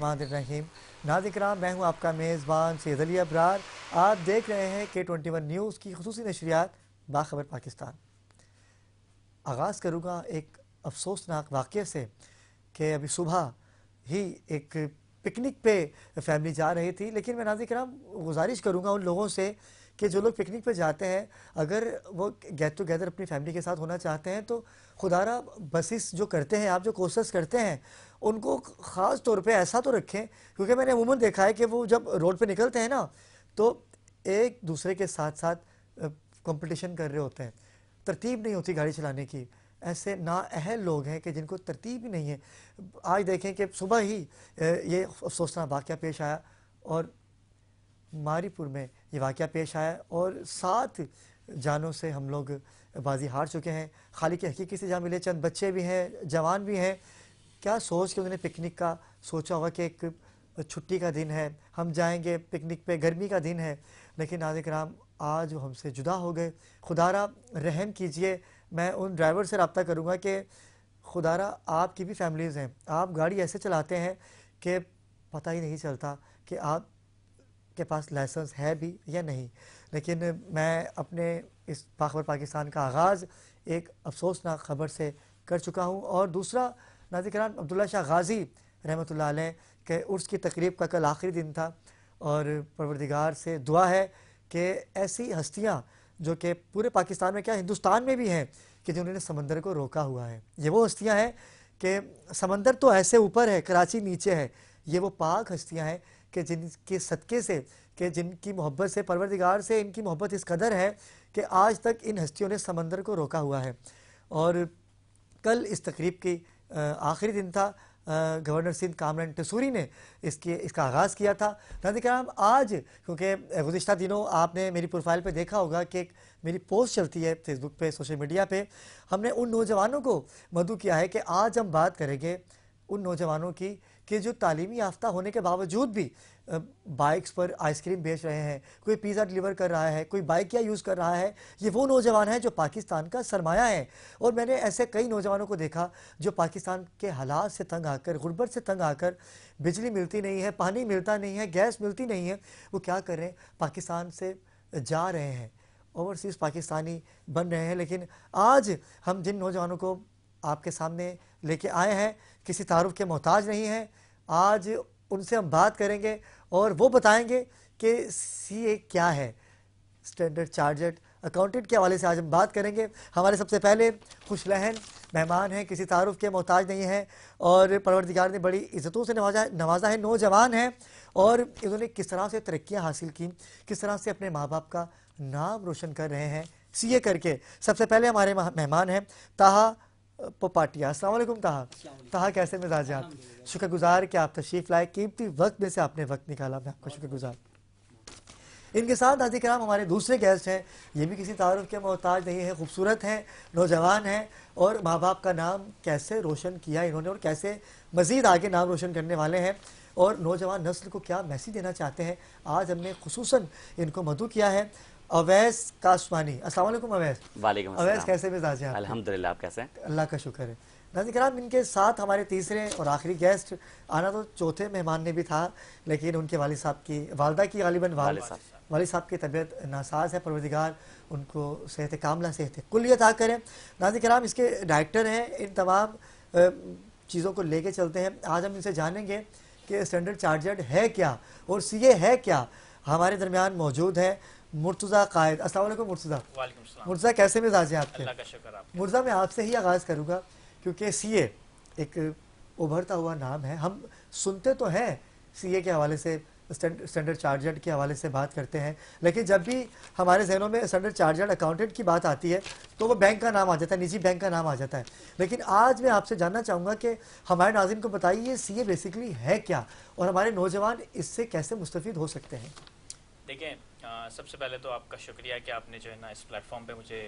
बिस्मिल्लाहिर्रहमानिर्रहीम। नाज़रीन, मैं हूं आपका मेज़बान सैयद अली अबरार। आप देख रहे हैं K21 न्यूज़ की खुसूसी नशरियात बाखबर पाकिस्तान। आगाज़ करूँगा एक अफसोसनाक वाक़ये से कि अभी सुबह ही एक पिकनिक पे फैमिली जा रही थी, लेकिन मैं नाज़रीन गुजारिश करूँगा उन लोगों से कि जो लोग पिकनिक पे जाते हैं, अगर वो गेट टुगेदर अपनी फैमिली के साथ होना चाहते हैं तो खुदारा बसेस जो करते हैं, आप जो कोर्सेस करते हैं, उनको ख़ास तौर पे ऐसा तो रखें, क्योंकि मैंने अमूमन देखा है कि वो जब रोड पे निकलते हैं ना, तो एक दूसरे के साथ साथ कंपटीशन कर रहे होते हैं, तरतीब नहीं होती गाड़ी चलाने की। ऐसे नाअहल लोग हैं कि जिनको तरतीब ही नहीं है। आज देखें कि सुबह ही ये अफसोसनाक वाक़या पेश आया और मारीपुर में ये वाक़या पेश आया और 7 जानों से हम लोग बाजी हार चुके हैं। खालिक हकीकी से जहाँ मिले, चंद बच्चे भी हैं, जवान भी हैं। क्या सोच के उन्होंने पिकनिक का सोचा होगा कि एक छुट्टी का दिन है, हम जाएंगे पिकनिक पे, गर्मी का दिन है, लेकिन नाज़रीन आज वो हमसे जुदा हो गए। खुदारा रहम कीजिए। मैं उन ड्राइवर से रब्ता करूँगा कि खुदारा आपकी भी फैमिलीज़ हैं, आप गाड़ी ऐसे चलाते हैं कि पता ही नहीं चलता कि आप के पास लाइसेंस है भी या नहीं। लेकिन मैं अपने इस बाखबर पाकिस्तान का आगाज़ एक अफसोसनाक ख़बर से कर चुका हूँ। और दूसरा नाज़रीन, अब्दुल्ला शाह गाज़ी रहमतुल्लाह अलैह के उर्स की तकरीब का कल आखिरी दिन था और परवरदिगार से दुआ है कि ऐसी हस्तियाँ जो कि पूरे पाकिस्तान में, क्या हिंदुस्तान में भी हैं, कि जिन्होंने समंदर को रोका हुआ है। ये वो हस्तियाँ हैं कि समंदर तो ऐसे ऊपर है, कराची नीचे है। ये वो पाक हस्तियाँ हैं कि जिनके सदक़े से, कि जिनकी मोहब्बत से, परवरदिगार से इनकी मोहब्बत इस कदर है कि आज तक इन हस्तियों ने समंदर को रोका हुआ है। और कल इस तकरीब की आखिरी दिन था। गवर्नर सिंध कामरान टसूरी ने इसका आगाज़ किया था। नाज़रीन, आज क्योंकि गुज़िश्ता दिनों आपने मेरी प्रोफाइल पे देखा होगा कि एक मेरी पोस्ट चलती है फेसबुक पे, सोशल मीडिया पे, हमने उन नौजवानों को मदऊ किया है कि आज हम बात करेंगे उन नौजवानों की कि जो तालीमी याफ्ता होने के बावजूद भी बाइक्स पर आइसक्रीम बेच रहे हैं, कोई पिज़्ज़ा डिलीवर कर रहा है, कोई बाइक क्या यूज़ कर रहा है। ये वो नौजवान हैं जो पाकिस्तान का सरमाया है। और मैंने ऐसे कई नौजवानों को देखा जो पाकिस्तान के हालात से तंग आकर, गुर्बत से तंग आकर, बिजली मिलती नहीं है, पानी मिलता नहीं है, गैस मिलती नहीं है, वो क्या कर रहे हैं, पाकिस्तान से जा रहे हैं, ओवरसीज़ पाकिस्तानी बन रहे हैं। लेकिन आज हम जिन नौजवानों को आपके सामने लेके आए हैं, किसी तारुफ के मोहताज नहीं हैं। आज उनसे हम बात करेंगे और वो बताएंगे कि सीए क्या है, स्टैंडर्ड चार्टर्ड अकाउंटेंट के हवाले से आज हम बात करेंगे। हमारे सबसे पहले खुशलहन मेहमान हैं, किसी तारुफ के मोहताज नहीं हैं और परवरदिगार ने बड़ी इज़्ज़तों से नवाजा है। नौजवान हैं और इन्होंने किस तरह से तरक्कियाँ हासिल की, किस तरह से अपने माँ बाप का नाम रोशन कर रहे हैं सीए करके। सबसे पहले हमारे मेहमान हैं ताहा पोपाटिया। अस्सलाम वालेकुम ताहा। ताहा, कैसे मिजाज हैं आप? शुक्रगुजार कि आप तशरीफ़ लाए, कीमती वक्त में से आपने वक्त निकाला, मैं आपका शुक्रगुजार। इनके साथ नाज़रीन हमारे दूसरे गेस्ट हैं, ये भी किसी तारुफ के मोहताज नहीं है, खूबसूरत हैं, नौजवान हैं और माँ बाप का नाम कैसे रोशन किया इन्होंने और कैसे मज़ीद आगे नाम रोशन करने वाले हैं और नौजवान नस्ल को क्या मैसेज देना चाहते हैं। आज हमने खुसूसन इनको मदऊ किया है। अवैस कासवानी, अस्सलाम वालेकुम अवैस। वालेकुम अवैस, अस्सलाम। कैसे मिजाज हैं? अल्हम्दुलिल्लाह, आप कैसे हैं? अल्लाह का शुक्र है। नाज़रीन, इनके साथ हमारे तीसरे और आखिरी गेस्ट, आना तो चौथे मेहमान ने भी था, लेकिन उनके वालिद साहब की, वालदा की गालिबन वालिद साहब की तबीयत नासाज है। परवरदिगार उनको सेहत कामला, सेहत कुल्ली अता करें। नाज़रीन, इसके डायरेक्टर हैं। इन तमाम चीज़ों को लेके चलते हैं। आज हम इनसे जानेंगे कि स्टैंडर्ड चार्टर्ड है क्या और सीए है क्या। हमारे दरमियान मौजूद है मुर्तज़ा कायद। अस्सलाम वालेकुम मुर्तज़ा। वालेकुम सलाम। मुर्तज़ा, कैसे मिजाज हैं आपके? अल्लाह का शुक्र। आप मुर्तज़ा, मैं आपसे ही आगाज़ करूँगा क्योंकि सीए एक उभरता हुआ नाम है। हम सुनते तो हैं सीए के हवाले से, स्टैंडर्ड चार्टर्ड के हवाले से बात करते हैं, लेकिन जब भी हमारे जहनों में स्टैंडर्ड चार्टर्ड अकाउंटेंट की बात आती है तो वो बैंक का नाम आ जाता है, निजी बैंक का नाम आ जाता है। लेकिन आज मैं आपसे जानना चाहूँगा कि हमारे नाज़रीन को बताइए सीए बेसिकली है क्या और हमारे नौजवान इससे कैसे मुस्तफ़ीद हो सकते हैं। देखें, सबसे पहले तो आपका शुक्रिया कि आपने जो है ना इस प्लेटफॉर्म पे मुझे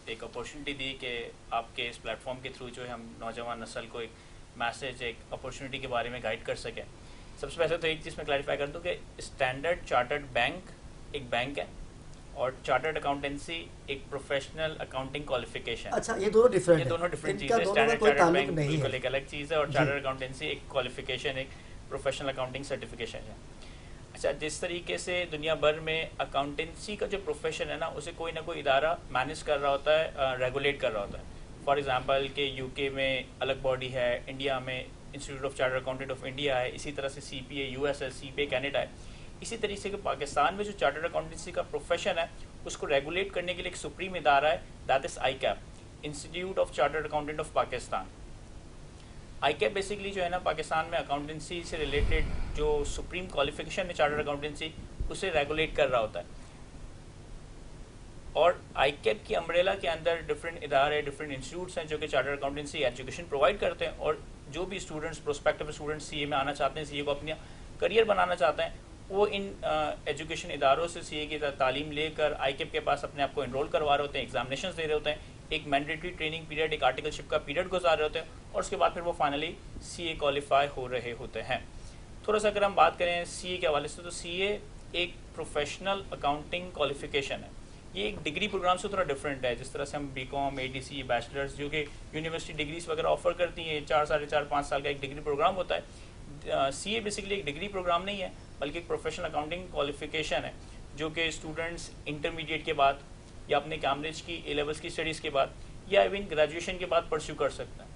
एक अपॉर्चुनिटी दी कि आपके इस प्लेटफॉर्म के थ्रू जो है हम नौजवान नस्ल को एक मैसेज, एक अपॉर्चुनिटी के बारे में गाइड कर सकें। सबसे पहले तो एक चीज़ मैं क्लैरिफाई कर दूं कि स्टैंडर्ड चार्टर्ड बैंक एक बैंक है और चार्टर्ड अकाउंटेंसी एक प्रोफेशनल अकाउंटिंग क्वालिफिकेशन। अच्छा, ये दोनों डिफरेंट ये दोनों डिफरेंट इनका चीज़ है। दोनों में स्टैंडर्ड कोई चार्टर्ड ताल्लुक बैंक नहीं बिल्कुल है। एक अलग चीज़ है और चार्टर्ड अकाउंटेंसी एक क्वालिफिकेशन, एक प्रोफेशनल अकाउंटिंग सर्टिफिकेशन है। अच्छा, जिस तरीके से दुनिया भर में अकाउंटेंसी का जो प्रोफेशन है ना, उसे कोई ना कोई इदारा मैनेज कर रहा होता है, रेगुलेट कर रहा होता है। फॉर एग्जांपल के यूके में अलग बॉडी है, इंडिया में institute of chartered accountant of India है, इसी तरह से सीपीए यूएस है, सीपीए कनाडा है। इसी तरीके से पाकिस्तान में जो चार्टर्ड अकाउंटेंसी का प्रोफेशन है उसको रेगुलेट करने के लिए एक सुप्रीम इदारा है, that is ICAP, institute of chartered accountant of Pakistan. ICAP basically जो है ना, पाकिस्तान में अकाउंटेंसी से रिलेटेड जो सुप्रीम क्वालिफिकेशन है चार्टर्ड अकाउंटेंसी, उसे रेगुलेट कर रहा होता है। और आईकैप की अम्ब्रेला के अंदर डिफरेंट इदारे, डिफरेंट इंस्टीट्यूट्स हैं जो कि चार्टर्ड अकाउंटेंसी एजुकेशन प्रोवाइड करते हैं। और जो भी स्टूडेंट्स, प्रोस्पेक्टिव स्टूडेंट्स सीए में आना चाहते हैं, सीए को अपना करियर बनाना चाहते हैं, वो इन एजुकेशन इदारों से सीए की तालीम लेकर आईकैप के पास अपने आप को एनरोल करवा रहे होते हैं, एग्जामिनेशंस दे रहे होते हैं, एक मैंडेटरी ट्रेनिंग पीरियड, एक आर्टिकलशिप का पीरियड गुजार रहे होते हैं, और उसके बाद फिर वो फाइनली सीए क्वालिफाई हो रहे होते हैं। थोड़ा सा अगर हम बात करें सीए के हवाले से, तो सीए एक प्रोफेशनल अकाउंटिंग क्वालिफिकेशन है। ये एक डिग्री प्रोग्राम से थोड़ा डिफरेंट है। जिस तरह से हम बीकॉम, एडीसी, बैचलर्स जो कि यूनिवर्सिटी डिग्रीज वगैरह ऑफर करती हैं, 4, 4.5, 5 साल का एक डिग्री प्रोग्राम होता है। सीए बेसिकली एक डिग्री प्रोग्राम नहीं है, बल्कि एक प्रोफेशनल अकाउंटिंग क्वालिफिकेशन है जो कि स्टूडेंट्स इंटरमीडिएट के बाद या अपने कैम्ब्रिज की ए लेवल्स की स्टडीज़ के बाद या इवन ग्रेजुएशन के बाद परस्यू कर सकते हैं।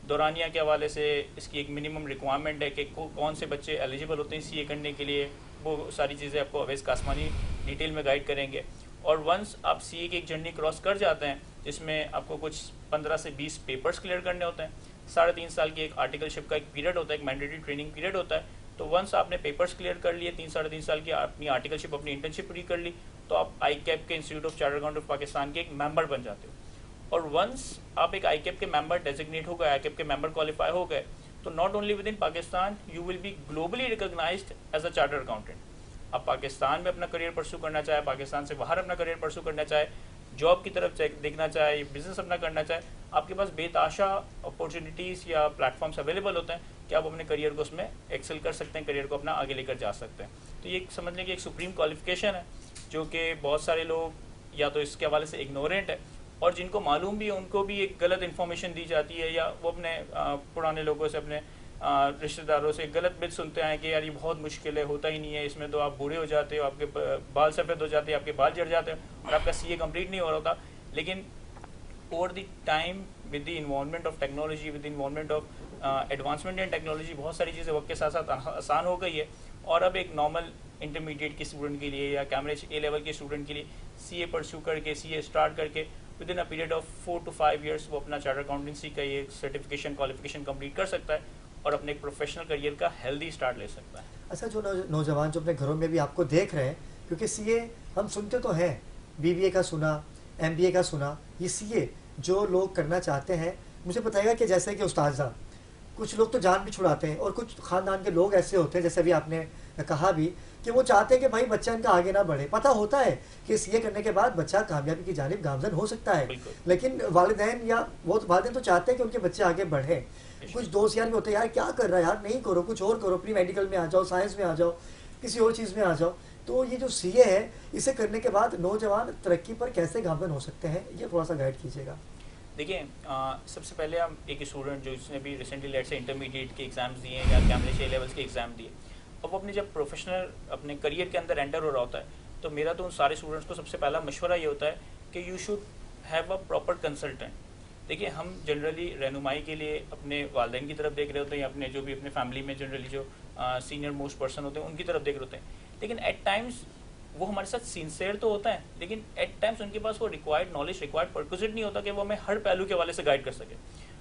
दौरानिया के हवाले से इसकी एक मिनिमम रिक्वायरमेंट है कि कौन से बच्चे एलिजिबल होते हैं सीए करने के लिए, वो सारी चीज़ें आपको अवैस कासमानी डिटेल में गाइड करेंगे। और वंस आप सीए की एक जर्नी क्रॉस कर जाते हैं, जिसमें आपको कुछ 15 से 20 पेपर्स क्लियर करने होते हैं, 3.5 साल की एक आर्टिकलशिप का एक पीरियड होता है, एक मैंडेटरी ट्रेनिंग पीरियड होता है। तो वंस आपने पेपर्स क्लियर कर लिए, 3-3.5 साल की अपनी आर्टिकलशिप, अपनी इंटर्नशिप पूरी कर ली, तो आप आईकैप के institute of chartered accountant of Pakistan के एक मेंबर बन जाते हो। और वंस आप एक आईकैप के मेंबर डेजिग्नेट हो गए, आईकैप के मेंबर क्वालिफाई हो गए, तो not only within Pakistan, you will be globally recognized as a chartered accountant. आप पाकिस्तान में अपना करियर परस्यू करना चाहे, पाकिस्तान से बाहर अपना करियर परस्यू करना चाहे, जॉब की तरफ देखना चाहे, बिजनेस अपना करना चाहे, आपके पास बेताशा अपॉर्चुनिटीज़ या प्लेटफॉर्म्स अवेलेबल होते हैं कि आप अपने करियर को उसमें एक्सेल कर सकते हैं, करियर को अपना आगे लेकर जा सकते हैं। तो ये समझ लें कि एक सुप्रीम क्वालिफिकेशन है जो कि बहुत सारे लोग या तो इसके हवाले से इग्नोरेंट है, और जिनको मालूम भी है उनको भी एक गलत इन्फॉर्मेशन दी जाती है, या वो अपने पुराने लोगों से, अपने रिश्तेदारों से गलत बित सुनते हैं कि यार ये बहुत मुश्किल है, होता ही नहीं है, इसमें तो आप बूढ़े हो जाते हो, आपके बाल सफ़ेद हो जाते हैं, आपके बाल झड़ जाते हैं और आपका सीए कंप्लीट नहीं हो रहा होता। लेकिन over the time with the involvement of technology, with the involvement of advancement in technology, बहुत सारी चीज़ें वक्त के साथ साथ आसान हो गई है। और अब एक नॉर्मल इंटरमीडिएट के स्टूडेंट के लिए या कैम्ब्रिज ए लेवल के स्टूडेंट के लिए सीए परस्यू करके, सीए स्टार्ट करके with in a period of 4 to 5 years वो अपना चार्टर्ड अकाउंटेंसी का ये सर्टिफिकेशन क्वालिफिकेशन कंप्लीट कर सकता है और अपने एक प्रोफेशनल करियर का हेल्दी स्टार्ट ले सकता है। अच्छा, जो नौजवान जो अपने घरों में भी आपको देख रहे हैं, क्योंकि सीए हम सुनते तो हैं, बीबीए का सुना, एमबीए का सुना, ये सीए जो लोग करना चाहते हैं, मुझे बताइएगा कि जैसे कि उस्ताद, कुछ लोग तो जान भी छुड़ाते हैं और कुछ ख़ानदान के लोग ऐसे होते हैं, जैसे अभी आपने कहा भी, कि वो चाहते हैं कि भाई बच्चा इनका आगे ना बढ़े। पता होता है कि सीए करने के बाद बच्चा कामयाबी की जानिब गामजन हो सकता है, लेकिन वालिदैन या वो वालिदैन तो चाहते हैं कि उनके बच्चे आगे बढ़े। कुछ दोस्त यार भी होते हैं, यार क्या कर रहा है यार, नहीं करो, कुछ और करो, प्री मेडिकल में आ जाओ, साइंस में आ जाओ, किसी और चीज़ में आ जाओ। तो ये जो सीए है, इसे करने के बाद नौजवान तरक्की पर कैसे गामजन हो सकते हैं, ये थोड़ा सा गाइड कीजिएगा। देखिए, सबसे पहले हम एक स्टूडेंट जो जिसने भी रिसेंटली लेट से इंटरमीडिएट के एग्ज़ाम्स दिए या कैम्ब्रिज ए लेवल्स के एग्ज़ाम दिए, अब वो अपने जब प्रोफेशनल अपने करियर के अंदर एंटर हो रहा होता है, तो मेरा तो उन सारे स्टूडेंट्स को सबसे पहला मशवरा ये होता है कि you should have a proper consultant. देखिए, हम जनरली रहनुमाई के लिए अपने वालिदैन की तरफ देख रहे होते हैं, या अपने जो भी अपने फैमिली में जनरली जो सीनियर मोस्ट पर्सन होते हैं उनकी तरफ देख रहे होते हैं, लेकिन एट टाइम्स वो हमारे साथ सिंसियर तो होता है, लेकिन एट टाइम्स उनके पास वो रिक्वायर्ड नॉलेज, रिक्वायर्ड परक्विजिट नहीं होता कि वो हमें हर पहलू के हवाले से गाइड कर सके।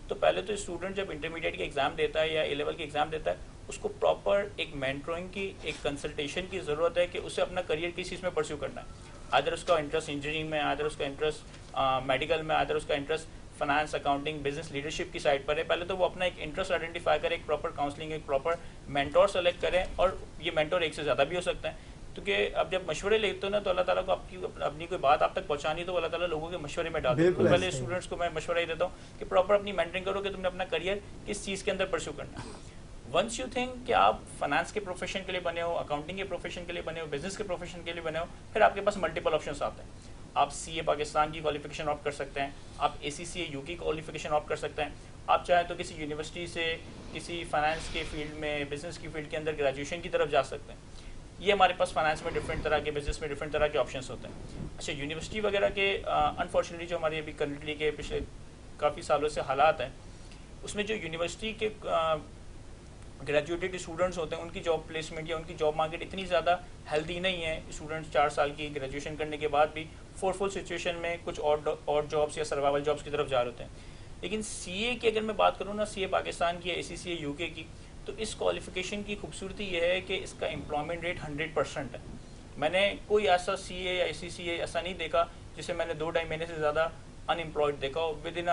तो पहले तो स्टूडेंट जब इंटरमीडिएट के एग्ज़ाम देता है या ए लेवल के एग्ज़ाम देता है, उसको प्रॉपर एक मेंटरिंग की, एक कंसल्टेशन की ज़रूरत है कि उसे अपना करियर किस चीज़ में परस्यू करना है। आदर उसका इंटरेस्ट इंजीनियरिंग में, आदर उसका इंटरेस्ट मेडिकल में, आदर उसका interest finance, accounting, business, leadership की साइड पर है। पहले तो वो अपना एक इंटरेस्ट आइडेंटिफाई करें, एक प्रॉपर काउंसलिंग, एक प्रॉपर मेंटोर सेलेक्ट करें, और ये मेंटोर एक से ज़्यादा भी हो सकता है, क्योंकि अब जब मशवरे लेते हो ना, तो अल्लाह ताला को आपकी अपनी कोई बात आप तक पहुंचानी, तो अल्लाह ताला लोगों के मशवरे में डाल देते हैं। तो पहले स्टूडेंट्स को मैं मशवरा ही देता हूँ कि प्रॉपर अपनी मेंटरिंग करो कि तुमने अपना करियर किस चीज़ के अंदर परस्यू करना है। वंस यू थिंक कि आप फाइनेंस के प्रोफेशन के लिए बने हो, अकाउंटिंग के प्रोफेशन के लिए बने हो, बिजनेस के प्रोफेशन के लिए बने हो, फिर आपके पास मल्टीपल ऑप्शंस आते हैं। आप सीए पाकिस्तान की क्वालिफिकेशन ऑप्ट कर सकते हैं, आप एसीसीए यूके क्वालिफिकेशन ऑप्ट कर सकते हैं, आप चाहें तो किसी यूनिवर्सिटी से किसी फाइनेंस के फील्ड में, बिजनेस की फील्ड के अंदर ग्रेजुएशन की तरफ जा सकते हैं। ये हमारे पास फाइनेंस में डिफरेंट तरह के, बिजनेस में डिफरेंट तरह के ऑप्शंस होते हैं। अच्छा, यूनिवर्सिटी वगैरह के अनफॉर्चुनेटली जो हमारी अभी करंटली के पिछले काफ़ी सालों से हालात हैं, उसमें जो यूनिवर्सिटी के ग्रेजुएटेड स्टूडेंट्स होते हैं उनकी जॉब प्लेसमेंट या उनकी जॉब मार्केट इतनी ज़्यादा हेल्दी नहीं है। स्टूडेंट्स 4 साल की ग्रेजुएशन करने के बाद भी फुल सिचुएशन में कुछ और जॉब्स या सर्वाइवल जॉब्स की तरफ जा रहे होते हैं। लेकिन सीए की अगर मैं बात करूँ ना, सीए पाकिस्तान की या ACCA यूके की, तो इस क्वालिफिकेशन की खूबसूरती यह है कि इसका एम्प्लॉयमेंट रेट 100% है। मैंने कोई ऐसा CA या ACCA ऐसा नहीं देखा जिसे मैंने 2-2.5 महीने से ज़्यादा अनएम्प्लॉयड देखा हो। विद इन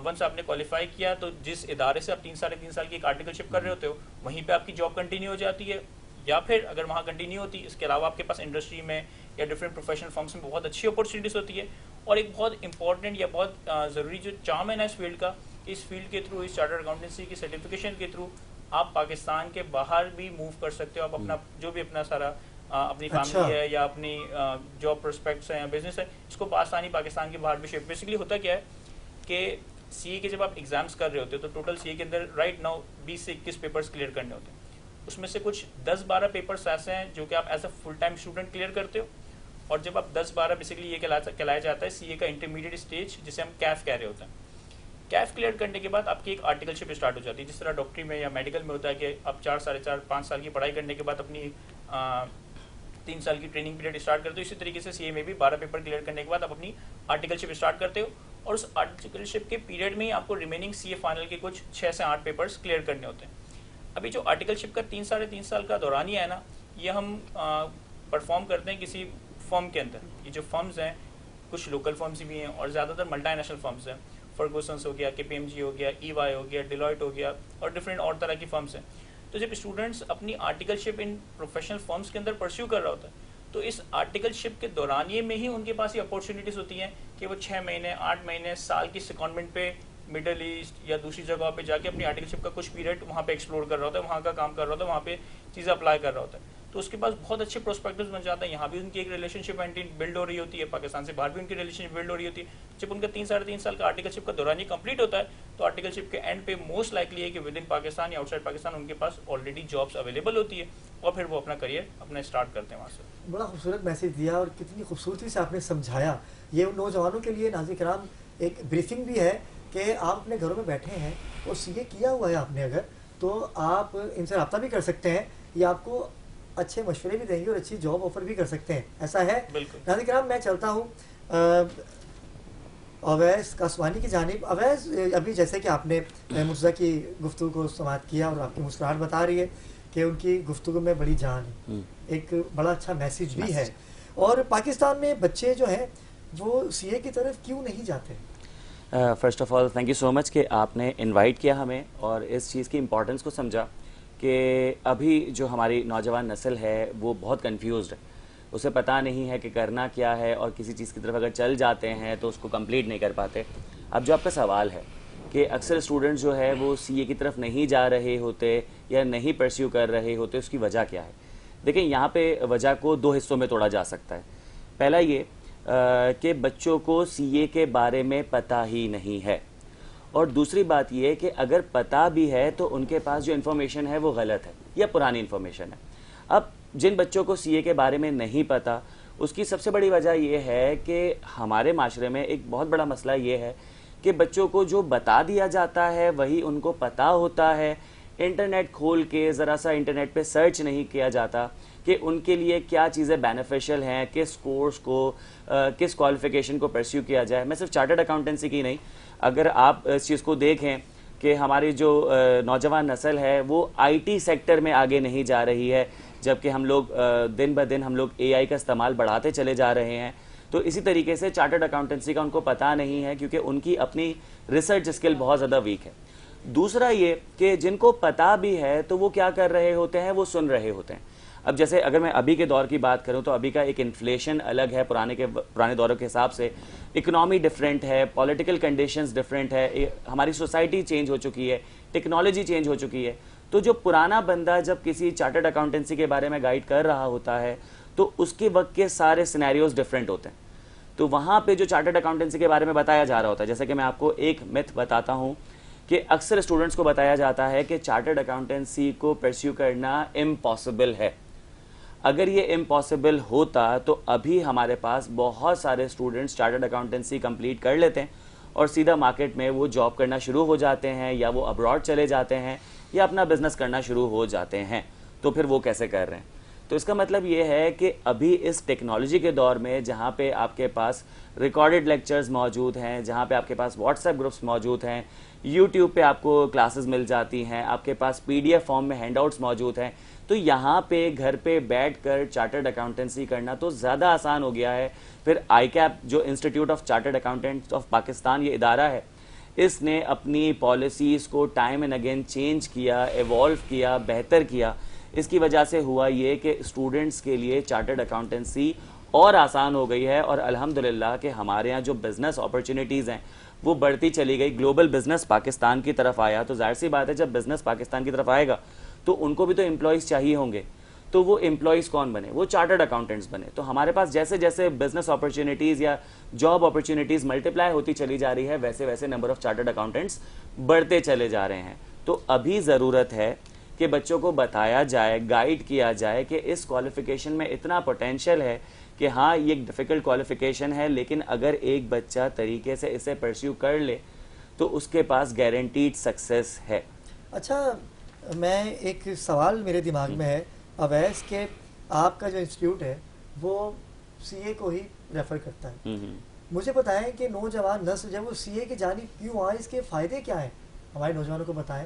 वंस आपने क्वालिफाई किया तो जिस इदारे से आप 3-3.5 साल की एक आर्टिकलशिप कर रहे होते हो, वहीं पे आपकी जॉब कंटिन्यू हो जाती है। या फिर अगर वहाँ कंटिन्यू होती है, इसके अलावा आपके पास इंडस्ट्री में या डिफरेंट प्रोफेशनल फर्म्स में बहुत अच्छी अपॉर्चुनिटीज़ होती है। और एक बहुत इंपॉर्टेंट या बहुत ज़रूरी जो चार्म है ना इस फील्ड का, इस फील्ड के थ्रू, इस चार्टर्ड अकाउंटेंसी की सर्टिफिकेशन के थ्रू आप पाकिस्तान के बाहर भी मूव कर सकते हो। आप अपना जो भी अपना सारा अपनी फैमिली है या अपनी जॉब प्रोस्पेक्ट्स हैं या बिजनेस है, इसको आसानी पाकिस्तान के बाहर भी शिफ्ट। बेसिकली होता क्या है कि सीए के जब आप एग्जाम्स कर रहे होते हो तो टोटल सीए के अंदर राइट नाउ 20 से 21 पेपर्स क्लियर करने होते हैं। उसमें से कुछ 10-12 पेपर्स ऐसे हैं जो कि आप as a full time student clear करते हो। और जब आप 10-12 बेसिकली ये कहलाया जाता है सीए का इंटरमीडिएट स्टेज, जिसे हम कैफ कह रहे होते हैं। कैफ क्लियर करने के बाद आपकी एक आर्टिकलशिप स्टार्ट हो जाती है। जिस तरह डॉक्टरी में या मेडिकल में होता है कि आप 4, 4.5, 5 साल की पढ़ाई करने के बाद अपनी 3 साल की ट्रेनिंग पीरियड स्टार्ट करते हो, इसी तरीके से सीए में भी 12 पेपर क्लियर करने के बाद आप अपनी आर्टिकलशिप स्टार्ट करते हो। और उस आर्टिकलशिप के पीरियड में ही आपको रिमेनिंग सीए फाइनल के कुछ 6 से 8 पेपर्स क्लियर करने होते हैं। अभी जो आर्टिकलशिप का 3-3.5 साल का दौरानिया है ना, ये हम परफॉर्म करते हैं किसी फर्म के अंदर। ये जो फर्म्स हैं, कुछ लोकल फर्म्स भी हैं और ज़्यादातर मल्टीनेशनल फर्म्स हैं। फर्गूसन्स हो गया, KPMG हो गया, EY हो गया, डिलॉयट हो गया और डिफरेंट और तरह की फर्म्स हैं। तो जब स्टूडेंट्स अपनी आर्टिकलशिप इन प्रोफेशनल फर्म्स के अंदर परस्यू कर रहा होता है, तो इस आर्टिकलशिप के दौरानिए में ही उनके पास ये अपॉर्चुनिटीज़ होती हैं कि वो 6 महीने, 8 महीने, साल की सेकंडमेंट पे मिडल ईस्ट या दूसरी जगह पे जाके अपनी आर्टिकलशिप का कुछ पीरियड वहाँ पे एक्सप्लोर कर रहा होता है, वहाँ का काम कर रहा होता है, वहाँ पे चीज़ें अप्लाई कर रहा होता है। तो उसके पास बहुत अच्छे प्रोस्पेक्टिव्स बन जाते हैं। यहाँ भी उनकी एक रिलेशनशिप बिल्ड हो रही होती है, पाकिस्तान से बाहर भी उनकी रिलेशनशिप बिल्ड हो रही होती है। जब उनका 3-3.5 साल का आर्टिकलशिप का दौरान ही कंप्लीट होता है, तो आर्टिकलशिप के एंड पे मोस्ट लाइकली है कि विद इन पाकिस्तान या आउटसाइड पाकिस्तान उनके पास ऑलरेडी जॉब्स अवेलेबल होती है और फिर वो अपना करियर अपना स्टार्ट करते हैं वहाँ से। बड़ा खूबसूरत मैसेज दिया और कितनी खूबसूरती से आपने समझाया। ये नौजवानों के लिए नाज़रीन किराम एक ब्रीफिंग भी है कि आप अपने घरों में बैठे हैं और सीए किया हुआ है आपने, अगर तो आप इनसे रब्ता भी कर सकते हैं, ये आपको अच्छे मशवरे भी देंगे और अच्छी जॉब ऑफर भी कर सकते हैं। ऐसा है। नाज़रीन किराम, मैं चलता हूँ अवैस कासवानी की जानिब। अवैस, अभी जैसे कि आपने मुर्तज़ा की गुफ्तगू को समाप्त किया और आपकी मुस्कुराहट बता रही है कि उनकी गुफ्तगू में बड़ी जान है, एक बड़ा अच्छा मैसेज भी है। और पाकिस्तान में बच्चे जो हैं वो सीए की तरफ क्यों नहीं जाते? First of all thank you so much कि आपने इनवाइट किया हमें और इस चीज़ की इम्पोर्टेंस को समझा कि अभी जो हमारी नौजवान नस्ल है वो बहुत कंफ्यूज्ड है, उसे पता नहीं है कि करना क्या है और किसी चीज़ की तरफ अगर चल जाते हैं तो उसको कंप्लीट नहीं कर पाते। अब जो आपका सवाल है कि अक्सर स्टूडेंट्स जो है वो सीए की तरफ नहीं जा रहे होते या नहीं परस्यू कर रहे होते, उसकी वजह क्या है? देखिए, यहाँ पे वजह को 2 हिस्सों में तोड़ा जा सकता है। पहला ये कि बच्चों को सीए के बारे में पता ही नहीं है, और दूसरी बात ये कि अगर पता भी है तो उनके पास जो इन्फॉर्मेशन है वो गलत है या पुरानी इन्फॉर्मेशन है। अब जिन बच्चों को सीए के बारे में नहीं पता, उसकी सबसे बड़ी वजह ये है कि हमारे माशरे में एक बहुत बड़ा मसला ये है कि बच्चों को जो बता दिया जाता है वही उनको पता होता है। इंटरनेट खोल के ज़रा सा इंटरनेट पे सर्च नहीं किया जाता कि उनके लिए क्या चीज़ें बेनिफिशियल हैं, किस कोर्स को किस क्वालिफ़िकेशन को परस्यू किया जाए। मैं सिर्फ चार्टर्ड अकाउंटेंसी की नहीं, अगर आप इस चीज़ को देखें कि हमारी जो नौजवान नस्ल है वो आईटी सेक्टर में आगे नहीं जा रही है, जबकि हम लोग दिन ब दिन हम लोग एआई का इस्तेमाल बढ़ाते चले जा रहे हैं। तो इसी तरीके से चार्टर्ड अकाउंटेंसी का उनको पता नहीं है क्योंकि उनकी अपनी रिसर्च स्किल बहुत ज़्यादा वीक है। दूसरा ये कि जिनको पता भी है तो वो क्या कर रहे होते हैं, वो सुन रहे होते हैं। अब जैसे अगर मैं अभी के दौर की बात करूं तो अभी का एक इन्फ्लेशन अलग है पुराने दौरों के हिसाब से, इकोनॉमी डिफरेंट है, पॉलिटिकल कंडीशंस डिफरेंट है, हमारी सोसाइटी चेंज हो चुकी है, टेक्नोलॉजी चेंज हो चुकी है। तो जो पुराना बंदा जब किसी चार्टर्ड अकाउंटेंसी के बारे में गाइड कर रहा होता है तो उसके वक्त के सारे सिनेरियोज डिफरेंट होते हैं। तो वहाँ पे जो चार्टर्ड अकाउंटेंसी के बारे में बताया जा रहा होता है, जैसे कि मैं आपको एक मिथ बताता हूँ कि अक्सर स्टूडेंट्स को बताया जाता है कि चार्टर्ड अकाउंटेंसी को परस्यू करना इम्पॉसिबल है। अगर ये इम्पॉसिबल होता तो अभी हमारे पास बहुत सारे स्टूडेंट्स चार्टर्ड अकाउंटेंसी कंप्लीट कर लेते हैं और सीधा मार्केट में वो जॉब करना शुरू हो जाते हैं, या वो अब्रॉड चले जाते हैं, या अपना बिजनेस करना शुरू हो जाते हैं। तो फिर वो कैसे कर रहे हैं? तो इसका मतलब ये है कि अभी इस टेक्नोलॉजी के दौर में जहाँ पे आपके पास रिकॉर्डेड लेक्चर्स मौजूद हैं, जहाँ पे आपके पास व्हाट्सएप ग्रुप्स मौजूद हैं, यूट्यूब पे आपको क्लासेस मिल जाती हैं, आपके पास पीडीएफ फॉर्म में हैंडआउट्स मौजूद हैं, तो यहाँ पे घर पे बैठकर चार्टर्ड अकाउंटेंसी करना तो ज़्यादा आसान हो गया है। फिर आईकैप जो institute of chartered accountants of Pakistan ये इदारा है, इसने अपनी पॉलिसीज़ को टाइम एंड अगेन चेंज किया, एवॉल्व किया, बेहतर किया। इसकी वजह से हुआ ये कि स्टूडेंट्स के लिए चार्टर्ड अकाउंटेंसी और आसान हो गई है, और अल्हम्दुलिल्लाह कि हमारे यहाँ जो बिज़नेस अपॉर्चुनिटीज़ हैं वो बढ़ती चली गई। ग्लोबल बिज़नेस पाकिस्तान की तरफ आया, तो जाहिर सी बात है जब बिज़नेस पाकिस्तान की तरफ आएगा तो उनको भी तो एम्प्लॉयज़ चाहिए होंगे। तो वो एम्प्लॉयज़ कौन बने? वो चार्टर्ड अकाउंटेंट्स बने। तो हमारे पास जैसे जैसे बिजनेस अपॉर्चुनिटीज़ या जॉब अपॉर्चुनिटीज़ मल्टीप्लाई होती चली जा रही है, वैसे वैसे नंबर ऑफ चार्टर्ड अकाउंटेंट्स बढ़ते चले जा रहे हैं। तो अभी ज़रूरत है कि बच्चों को बताया जाए, गाइड किया जाए कि इस क्वालिफ़िकेशन में इतना पोटेंशियल है कि हाँ ये एक डिफ़िकल्ट क्वालिफ़िकेशन है, लेकिन अगर एक बच्चा तरीके से इसे परस्यू कर ले तो उसके पास गारंटीड सक्सेस है। अच्छा, मैं एक सवाल मेरे दिमाग में है अवैस के, आपका जो इंस्टीट्यूट है वो सीए को ही रेफ़र करता है। मुझे बताएं कि नौजवान नस्ल जब वो सीए की जानिब क्यों आए, इसके फ़ायदे क्या हैं, हमारे नौजवानों को बताएं।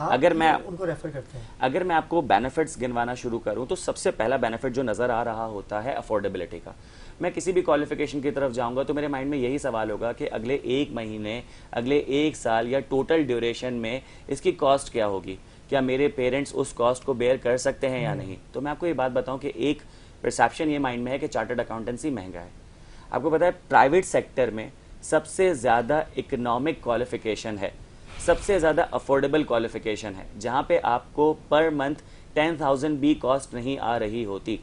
अगर मैं उनको रेफर करते हैं, अगर मैं आपको बेनिफिट्स गिनवाना शुरू करूं तो सबसे पहला बेनिफिट जो नज़र आ रहा होता है अफोर्डेबिलिटी का। मैं किसी भी क्वालिफिकेशन की तरफ जाऊंगा तो मेरे माइंड में यही सवाल होगा कि अगले 1 महीने, अगले 1 साल या टोटल ड्यूरेशन में इसकी कॉस्ट क्या होगी, क्या मेरे पेरेंट्स उस कॉस्ट को बेयर कर सकते हैं या नहीं। तो मैं आपको ये बात बताऊं कि एक परसेप्शन ये माइंड में है कि चार्टर्ड अकाउंटेंसी महंगा है। आपको पता है प्राइवेट सेक्टर में सबसे ज़्यादा इकोनॉमिक क्वालिफिकेशन है, सबसे ज़्यादा अफोर्डेबल क्वालिफिकेशन है, जहाँ पे आपको पर मंथ 10,000 भी कॉस्ट नहीं आ रही होती।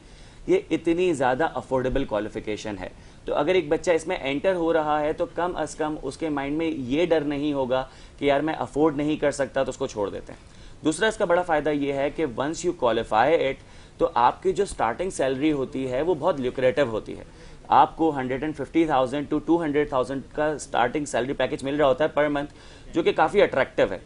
ये इतनी ज़्यादा अफोर्डेबल क्वालिफिकेशन है। तो अगर एक बच्चा इसमें एंटर हो रहा है तो कम अज़ कम उसके माइंड में ये डर नहीं होगा कि यार मैं अफोर्ड नहीं कर सकता तो उसको छोड़ देते हैं। दूसरा इसका बड़ा फ़ायदा ये है कि वंस यू क्वालिफाई इट तो आपकी जो स्टार्टिंग सैलरी होती है वो बहुत ल्यूक्रेटिव होती है। आपको 150,000 टू 200,000 का स्टार्टिंग सैलरी पैकेज मिल रहा होता है पर मंथ, जो कि काफ़ी अट्रैक्टिव है।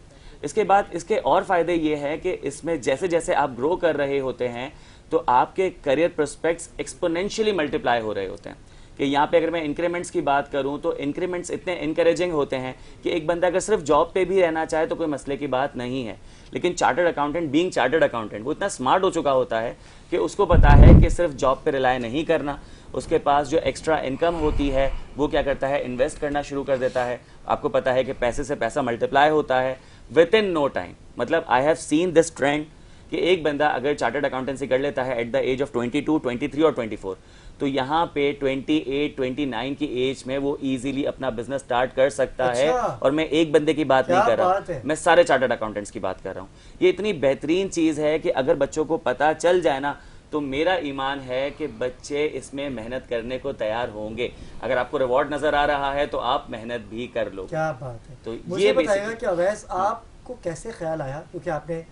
इसके बाद इसके और फ़ायदे ये हैं कि इसमें जैसे जैसे आप ग्रो कर रहे होते हैं तो आपके करियर प्रोस्पेक्ट्स एक्सपोनेंशियली मल्टीप्लाई हो रहे होते हैं। कि यहाँ पे अगर मैं इंक्रीमेंट्स की बात करूँ तो इंक्रीमेंट्स इतने इनकरेजिंग होते हैं कि एक बंदा अगर सिर्फ जॉब पे भी रहना चाहे तो कोई मसले की बात नहीं है। लेकिन chartered accountant being chartered accountant वो इतना स्मार्ट हो चुका होता है कि उसको पता है कि सिर्फ जॉब पे रिलाय नहीं करना, उसके पास जो एक्स्ट्रा इनकम होती है वो क्या करता है, इन्वेस्ट करना शुरू कर देता है। आपको पता है कि पैसे से पैसा मल्टीप्लाई होता है विद इन नो टाइम। मतलब I have seen this trend कि एक बंदा अगर चार्टर्ड अकाउंटेंसी कर लेता है एट द एज ऑफ 22, 23 और 24, तो यहाँ पे 28, 29 की एज में वो इजीली अपना बिजनेस स्टार्ट कर सकता है। और मैं एक बंदे की बात नहीं कर रहा, मैं सारे चार्टर्ड अकाउंटेंट्स की बात कर रहा हूँ। ये इतनी बेहतरीन चीज़ है कि अगर बच्चों को पता चल जाए ना तो मेरा ईमान है कि बच्चे इसमें मेहनत करने को तैयार होंगे। अगर आपको रिवॉर्ड नजर आ रहा है तो आप मेहनत भी कर लो। क्या बात है। तो मुझे बताइएगा कि अवैस आपको कैसे ख्याल आया, क्योंकि आपने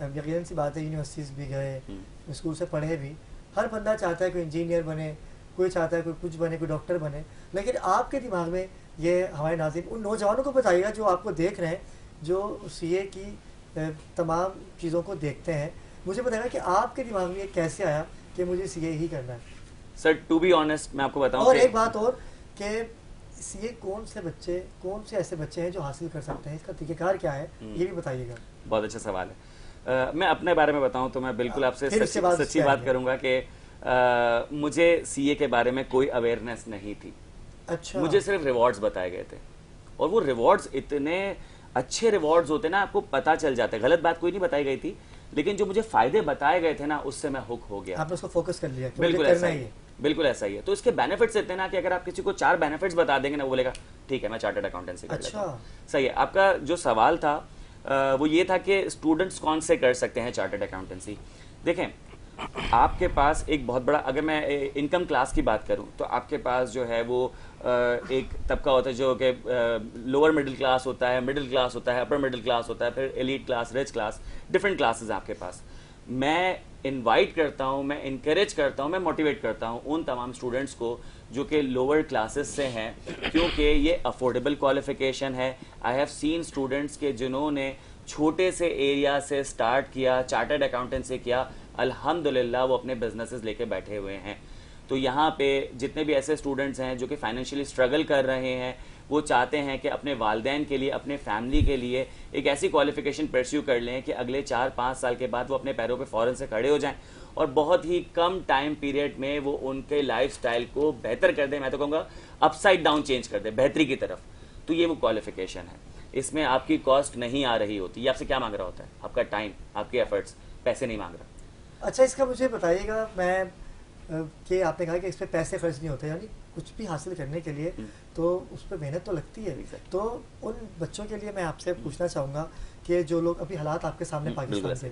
यकीनन सी बात है यूनिवर्सिटीज़ भी गए, स्कूल से पढ़े भी, हर बंदा चाहता है कोई इंजीनियर बने, कोई चाहता है कोई कुछ बने, कोई डॉक्टर बने, लेकिन आपके दिमाग में ये, हमारे नाज़रीन उन नौजवानों को बताइएगा जो आपको देख रहे हैं, जो सीए की तमाम चीज़ों को देखते हैं, मुझे बताइएगा कि आपके दिमाग में ये कैसे आया कि मुझे सीए ही करना है। सर टू बी ऑनेस्ट मैं आपको बताऊं, और एक बात और कि सीए कौन से ऐसे बच्चे हैं जो हासिल कर सकते हैं, इसका तरीक़ेकार क्या है, ये भी बताइएगा। बहुत अच्छा सवाल है। मैं अपने बारे में बताऊं तो मैं बिल्कुल आपसे सच्ची बात करूंगा कि मुझे सीए के बारे में कोई अवेयरनेस नहीं थी। अच्छा। मुझे सिर्फ रिवॉर्ड्स बताए गए थे, और वो रिवॉर्ड्स इतने अच्छे रिवॉर्ड्स होते ना, आपको पता चल जाता है। गलत बात कोई नहीं बताई गई थी, लेकिन जो मुझे फायदे बताए गए थे ना उससे मैं हुक हो गया। आपने उसको फोकस कर लिया। बिल्कुल ऐसा ही है, बिल्कुल ऐसा ही है। तो इसके बेनिफिट्स इतने ना कि अगर आप किसी को 4 बेनिफिट्स बता देंगे ना, वो बोलेगा ठीक है मैं चार्टर्ड अकाउंटेंसी कर लेता हूं। सही है। आपका जो सवाल था वो ये था कि स्टूडेंट्स कौन से कर सकते हैं चार्टर्ड अकाउंटेंसी। देखें, आपके पास एक बहुत बड़ा, अगर मैं इनकम क्लास की बात करूं तो आपके पास जो है वो एक तबका होता है जो कि लोअर मिडिल क्लास होता है, मिडिल क्लास होता है, अपर मिडिल क्लास होता है, फिर elite class, rich class, different classes हैं आपके पास। मैं इनवाइट करता हूं, मैं इनकरेज करता हूं, मैं मोटिवेट करता हूं उन तमाम स्टूडेंट्स को जो कि लोअर क्लासेस से हैं, क्योंकि ये अफोर्डेबल क्वालिफिकेशन है। आई हैव सीन स्टूडेंट्स के जिन्होंने छोटे से एरिया से स्टार्ट किया, चार्टर्ड अकाउंटेंट से किया, अल्हम्दुलिल्लाह वो अपने बिजनेसेस लेके बैठे हुए हैं। तो यहाँ पे जितने भी ऐसे स्टूडेंट्स हैं जो कि फाइनेंशियली स्ट्रगल कर रहे हैं, वो चाहते हैं कि अपने वालिदैन के लिए, अपने फैमिली के लिए एक ऐसी क्वालिफिकेशन परस्यू कर लें कि अगले 4-5 साल के बाद वो अपने पैरों पे फ़ौरन से खड़े हो जाएं और बहुत ही कम टाइम पीरियड में वो उनके लाइफस्टाइल को बेहतर कर दें। मैं तो कहूँगा अपसाइड डाउन चेंज कर दें, बेहतरी की तरफ। तो ये वो क्वालिफिकेशन है, इसमें आपकी कॉस्ट नहीं आ रही होती। ये आपसे क्या मांग रहा होता है? आपका टाइम, आपके एफर्ट्स, पैसे नहीं मांग रहा। अच्छा, इसका मुझे बताइएगा, मैं कि आपने कहा कि इस पर पैसे खर्च नहीं होते, यानी कुछ भी हासिल करने के लिए तो उस पर मेहनत तो लगती है। तो उन बच्चों के लिए मैं आपसे पूछना चाहूँगा कि जो लोग अभी हालात आपके सामने पाकिस्तान से,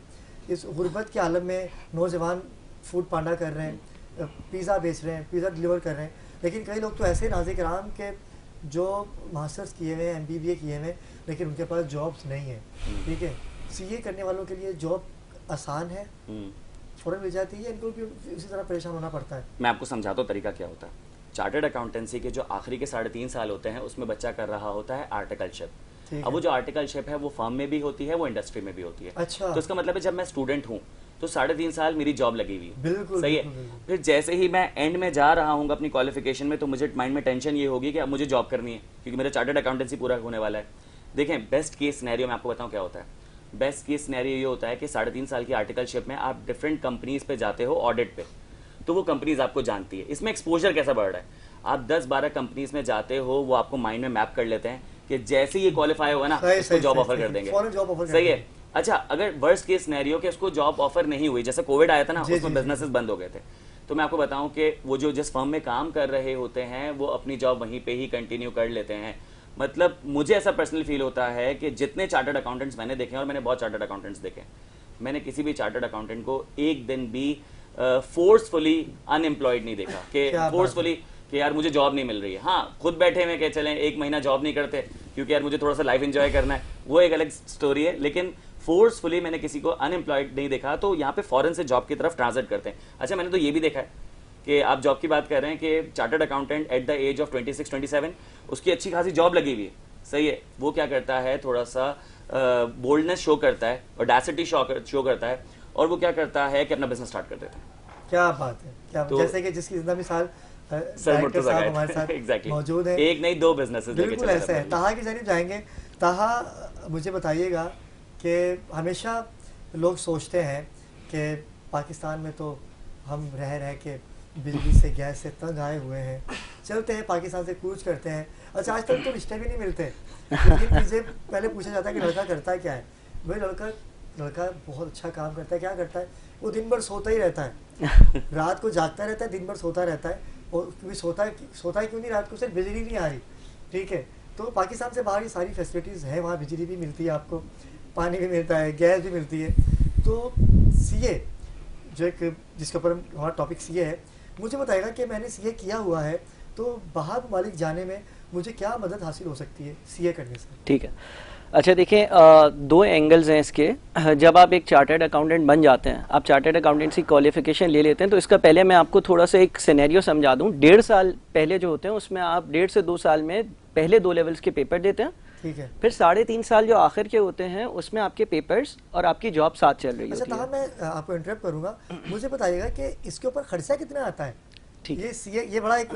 इस गुर्बत के आलम में नौजवान फूड पांडा कर रहे हैं, पिज़्ज़ा बेच रहे हैं, पिज़्ज़ा डिलीवर कर रहे हैं, लेकिन कई लोग तो ऐसे नाज़िर कराम के जो मास्टर्स किए हुए हैं, MBBA किए हुए हैं, लेकिन उनके पास जॉब्स नहीं है। ठीक है, CA करने वालों के लिए जॉब आसान है, फ़ौरन मिल जाती है, इनको भी उसी तरह परेशान होना पड़ता है? मैं आपको समझाता हूँ तरीका क्या होता है। चार्टर्ड अकाउंटेंसी के जो आखिरी के 3.5 साल होते हैं उसमें बच्चा कर रहा होता है आर्टिकलशिप। अब वो जो आर्टिकलशिप है वो फर्म में भी होती है, वो इंडस्ट्री में भी होती है। अच्छा। तो इसका मतलब है जब मैं स्टूडेंट हूँ तो 3.5 साल मेरी जॉब लगी हुई है। बिल्कुल, सही है। बिल्कुल। फिर जैसे ही मैं एंड में जा रहा हूँ अपनी क्वालिफिकेशन में, तो मुझे माइंड में टेंशन ये होगी कि अब मुझे जॉब करनी है क्योंकि मेरा चार्टर्ड अकाउंटेंसी पूरा होने वाला है। देखें, बेस्ट केस सिनेरियो में आपको बताऊँ क्या होता है। बेस्ट केस सिनेरियो ये होता है कि 3.5 साल की आर्टिकलशिप में आप डिफरेंट कंपनीज पे जाते हो ऑडिट पे, तो वो कंपनीज आपको जानती है। इसमें एक्सपोजर कैसा बढ़ रहा है, आप 10-12 कंपनीज में जाते हो, वो आपको माइंड में मैप कर लेते हैं कि जैसे ये क्वालिफाई होगा ना उसको जॉब ऑफर कर देंगे। सही है। अच्छा, अगर वर्स्ट केस सिनेरियो कि उसको जॉब ऑफर नहीं हुई, जैसे कोविड आया था ना, उसमें बिजनेसेस बंद हो गए थे, तो मैं आपको बताऊं कि वो जो जिस फर्म में काम कर रहे होते हैं वो अपनी जॉब वहीं पे ही कंटिन्यू कर लेते हैं। मतलब मुझे ऐसा पर्सनल फील होता है कि जितने चार्टर्ड अकाउंटेंट्स मैंने देखे हैं, और मैंने बहुत चार्टर्ड अकाउंटेंट्स देखे, मैंने किसी भी चार्टर्ड अकाउंटेंट को एक दिन भी फोर्सफुली अनएम्प्लॉयड नहीं देखा कि फोर्सफुली कि यार मुझे जॉब नहीं मिल रही है। हाँ, खुद बैठे हुए कि चलें 1 महीना जॉब नहीं करते क्योंकि यार मुझे थोड़ा सा लाइफ एंजॉय करना है, वो एक अलग स्टोरी है, लेकिन फोर्सफुली मैंने किसी को अनएम्प्लॉयड नहीं देखा। तो यहाँ पे फॉरेन से जॉब की तरफ ट्रांजिट करते हैं। अच्छा, मैंने तो ये भी देखा है कि आप जॉब की बात कर रहे हैं कि chartered accountant at the age of 26-27 उसकी अच्छी खासी जॉब लगी हुई है। सही है। वो क्या करता है, थोड़ा सा बोल्डनेस शो करता है, ऑडेसिटी शो करता है, और वो क्या करता है कि अपना बिजनेस स्टार्ट कर देता है। क्या बात है, क्या तो, जैसे कि जिसकी जिंदा मिसाल डायरेक्टर साहब हमारे साथ exactly. मौजूद है। एक नहीं 2 बिजनेसेस लेके बिल्कुल ऐसा है। ताहा की जानिब जाएंगे। ताहा, मुझे बताइएगा कि हमेशा लोग सोचते हैं कि पाकिस्तान में तो हम रह रह के बिजली से, गैस से तंग आए हुए हैं, चलते हैं पाकिस्तान से कूच करते हैं। अच्छा, आज तक तो रिश्ते भी नहीं मिलते, लेकिन मुझे पहले पूछा जाता है कि लड़का करता है क्या है। भाई लड़का बहुत अच्छा काम करता है। क्या करता है? वो दिन भर सोता ही रहता है, रात को जागता रहता है, दिन भर सोता रहता है। और क्योंकि सोता ही क्यों नहीं, रात को सिर्फ बिजली नहीं आ रही। ठीक है, तो पाकिस्तान से बाहर ये सारी फैसिलिटीज़ हैं, वहाँ बिजली भी मिलती है आपको, पानी भी मिलता है, गैस भी मिलती है। तो CA जो एक जिसके ऊपर हमारा टॉपिक CA है, मुझे बताएगा कि मैंने CA किया हुआ है, तो बाहर ममालिक जाने में मुझे क्या मदद हासिल हो सकती है CA करने से? ठीक है। अच्छा, देखिए, 2 एंगल्स हैं इसके। जब आप एक चार्टर्ड अकाउंटेंट बन जाते हैं, आप चार्टर्ड अकाउंटेंसी क्वालिफिकेशन ले लेते हैं, तो इसका पहले मैं आपको थोड़ा सा एक सिनेरियो समझा दूं। 1.5 साल पहले जो होते हैं उसमें आप 1.5 से 2 साल में पहले 2 लेवल्स के पेपर देते हैं। ठीक है। फिर 3.5 साल जो आखिर के होते हैं उसमें आपके पेपर्स और आपकी जॉब साथ चल रही होती है। अच्छा, मैं आपको इंटरप्ट करूंगा, मुझे बताइएगा कि इसके ऊपर खर्चा कितना आता है? ये CA, ये बड़ा एक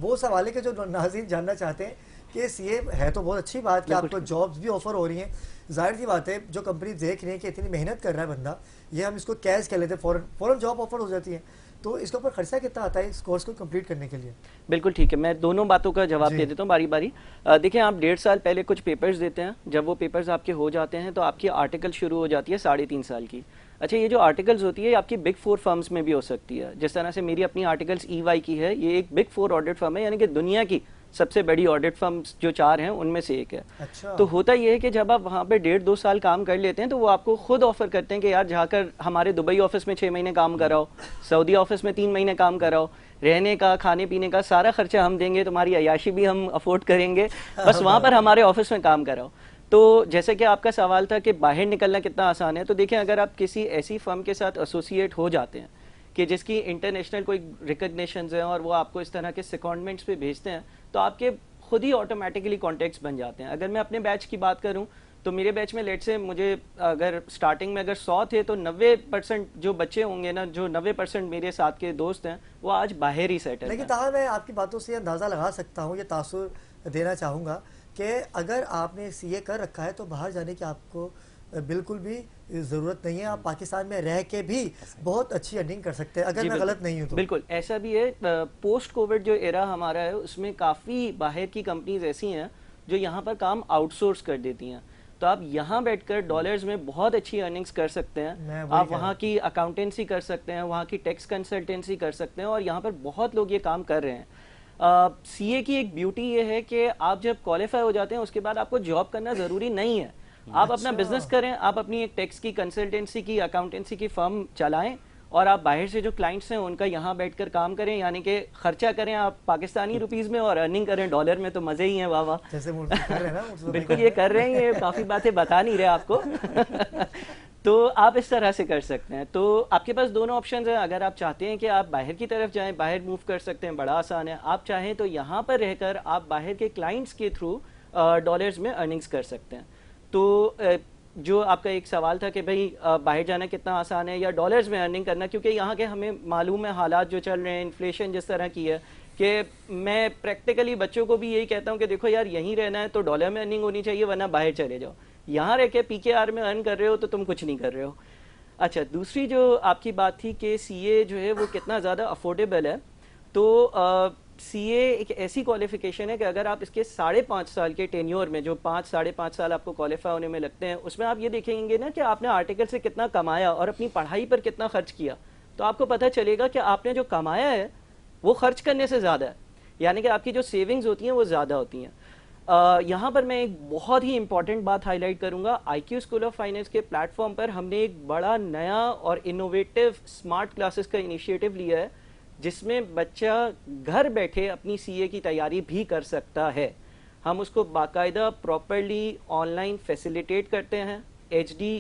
वो सवाल है कि जो नाज़रीन जानना चाहते हैं कि CA है तो बहुत अच्छी बात कि आपको जॉब्स भी ऑफर हो रही हैं। जाहिर सी बात है, जो कंपनी देख रही है कि इतनी मेहनत कर रहा है बंदा, ये हम इसको कैश कर लेते हैं, फ़ौरन जॉब ऑफर हो जाती है। तो इसके ऊपर खर्चा कितना आता है इस कोर्स को कंप्लीट करने के लिए? बिल्कुल ठीक है, मैं दोनों बातों का जवाब दे देता हूँ बारी बारी। देखिए, आप 1.5 साल पहले कुछ पेपर्स देते हैं। जब वो पेपर्स आपके हो जाते हैं तो आपकी आर्टिकल शुरू हो जाती है 3.5 साल की। अच्छा, ये जो आर्टिकल्स होती है आपकी बिग 4 फर्म्स में भी हो सकती है। जिस तरह से मेरी अपनी आर्टिकल्स EY की है, ये एक बिग 4 ऑडिट फर्म है, यानी कि दुनिया की सबसे बड़ी ऑडिट फर्म्स जो 4 हैं उनमें से एक है। अच्छा। तो होता ये है कि जब आप वहाँ पे 1.5-2 साल काम कर लेते हैं तो वो आपको खुद ऑफर करते हैं कि यार जाकर हमारे दुबई ऑफिस में 6 महीने काम कराओ, सऊदी ऑफिस में 3 महीने काम कराओ, रहने का खाने पीने का सारा खर्चा हम देंगे, तुम्हारी अयाशी भी हम अफोर्ड करेंगे, बस वहाँ पर हमारे ऑफिस में काम कराओ। तो जैसे कि आपका सवाल था कि बाहर निकलना कितना आसान है, तो देखिए अगर आप किसी ऐसी फर्म के साथ एसोसिएट हो जाते हैं कि जिसकी इंटरनेशनल कोई रिकग्निशंस हैं और वो आपको इस तरह के सेकंडमेंट्स पे भेजते हैं, तो आपके खुद ही ऑटोमेटिकली कॉन्टेक्ट्स बन जाते हैं। अगर मैं अपने बैच की बात करूं तो मेरे बैच में लेट से मुझे अगर स्टार्टिंग में अगर 100 थे तो 90% जो बच्चे होंगे ना, जो 90% मेरे साथ के दोस्त हैं, वो आज बाहर ही सेटल हैं। लेकिन ताहा मैं आपकी बातों से अंदाज़ा लगा सकता हूँ, ये तासुर देना चाहूँगा कि अगर आपने सीए कर रखा है तो बाहर जाने की आपको बिल्कुल भी ज़रूरत नहीं है। आप पाकिस्तान में रह के भी बहुत अच्छी अर्निंग कर सकते हैं, अगर मैं गलत नहीं हूँ तो। बिल्कुल ऐसा भी है। पोस्ट कोविड जो एरा हमारा है उसमें काफ़ी बाहर की कंपनीज ऐसी हैं जो यहाँ पर काम आउटसोर्स कर देती हैं, तो आप यहाँ बैठकर डॉलर्स में बहुत अच्छी अर्निंग्स कर सकते हैं। आप वहाँ की अकाउंटेंसी कर सकते हैं, वहाँ की टैक्स कंसल्टेंसी कर सकते हैं, और यहाँ पर बहुत लोग ये काम कर रहे हैं। सीए की एक ब्यूटी ये है कि आप जब क्वालिफाई हो जाते हैं उसके बाद आपको जॉब करना ज़रूरी नहीं है। आप अपना बिजनेस करें, आप अपनी एक टैक्स की कंसल्टेंसी की अकाउंटेंसी की फर्म चलाएं, और आप बाहर से जो क्लाइंट्स हैं उनका यहाँ बैठकर काम करें, यानी कि खर्चा करें आप पाकिस्तानी रुपीस में और अर्निंग करें डॉलर में, तो मजे ही हैं। वाह वाह, जैसे कर रहे हैं ना। बिल्कुल ये कर रहे हैं, ये काफ़ी बातें बता नहीं रहे आपको। तो आप इस तरह से कर सकते हैं। तो आपके पास दोनों ऑप्शंस हैं। अगर आप चाहते हैं कि आप बाहर की तरफ जाएं, बाहर मूव कर सकते हैं, बड़ा आसान है। आप चाहें तो यहाँ पर रहकर आप बाहर के क्लाइंट्स के थ्रू डॉलर्स में अर्निंग्स कर सकते हैं। तो जो आपका एक सवाल था कि भाई बाहर जाना कितना आसान है या डॉलर्स में अर्निंग करना, क्योंकि यहाँ के हमें मालूम है हालात जो चल रहे हैं, इन्फ्लेशन जिस तरह की है, कि मैं प्रैक्टिकली बच्चों को भी यही कहता हूँ कि देखो यार यहीं रहना है तो डॉलर में अर्निंग होनी चाहिए, वरना बाहर चले जाओ। यहाँ रह के पीकेआर में अर्न कर रहे हो तो तुम कुछ नहीं कर रहे हो। अच्छा, दूसरी जो आपकी बात थी कि सीए जो है वो कितना ज़्यादा अफोर्डेबल है, तो सीए एक ऐसी क्वालिफिकेशन है कि अगर आप इसके 5.5 साल के टेन्योर में, जो 5-5.5 साल आपको क्वालिफाई होने में लगते हैं, उसमें आप ये देखेंगे ना कि आपने आर्टिकल से कितना कमाया और अपनी पढ़ाई पर कितना खर्च किया, तो आपको पता चलेगा कि आपने जो कमाया है वो खर्च करने से ज़्यादा है, यानी कि आपकी जो सेविंग्स होती हैं वो ज़्यादा होती हैं। यहाँ पर मैं एक बहुत ही इंपॉर्टेंट बात हाईलाइट करूँगा। IQ स्कूल ऑफ फाइनेंस के प्लेटफॉर्म पर हमने एक बड़ा नया और इनोवेटिव स्मार्ट क्लासेस का इनिशिएटिव लिया है, जिसमें बच्चा घर बैठे अपनी सीए की तैयारी भी कर सकता है। हम उसको बाकायदा प्रॉपरली ऑनलाइन फैसिलिटेट करते हैं, HD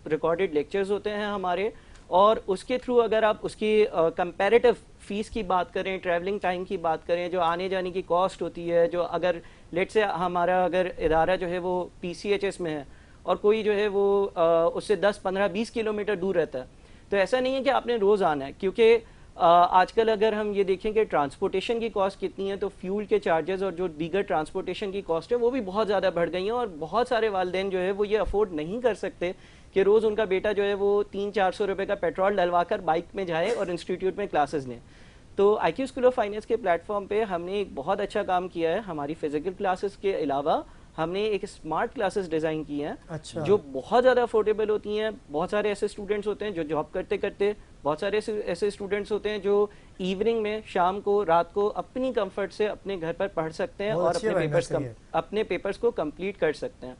रिकॉर्डेड लेक्चर्स होते हैं हमारे, और उसके थ्रू अगर आप उसकी कंपैरेटिव फीस की बात करें, ट्रैवलिंग टाइम की बात करें, जो आने जाने की कॉस्ट होती है, जो अगर लेट से हमारा अगर इदारा जो है वो PCHS में है और कोई जो है वो उससे 10-15-20 किलोमीटर दूर रहता है, तो ऐसा नहीं है कि आपने रोज़ आना है, क्योंकि आजकल अगर हम ये देखें कि ट्रांसपोर्टेशन की कॉस्ट कितनी है, तो फ्यूल के चार्जेस और जो दीगर ट्रांसपोर्टेशन की कॉस्ट है वो भी बहुत ज़्यादा बढ़ गई हैं, और बहुत सारे वालिदैन जो है वो ये अफोर्ड नहीं कर सकते कि रोज़ उनका बेटा जो है वो 300-400 रुपये का पेट्रोल डलवा कर बाइक में जाए और इंस्टीट्यूट में क्लासेस लें। तो IQ स्कूल ऑफ फाइनेंस के प्लेटफॉर्म पे हमने एक बहुत अच्छा काम किया है। हमारी फिजिकल क्लासेस के अलावा हमने एक स्मार्ट क्लासेस डिज़ाइन की हैं। अच्छा। जो बहुत ज़्यादा अफोर्डेबल होती हैं। बहुत सारे ऐसे स्टूडेंट्स होते हैं जो जॉब करते करते, बहुत सारे ऐसे स्टूडेंट्स होते हैं जो इवनिंग में, शाम को, रात को अपनी कंफर्ट से अपने घर पर पढ़ सकते हैं और अपने पेपर्स को कंप्लीट कर सकते हैं।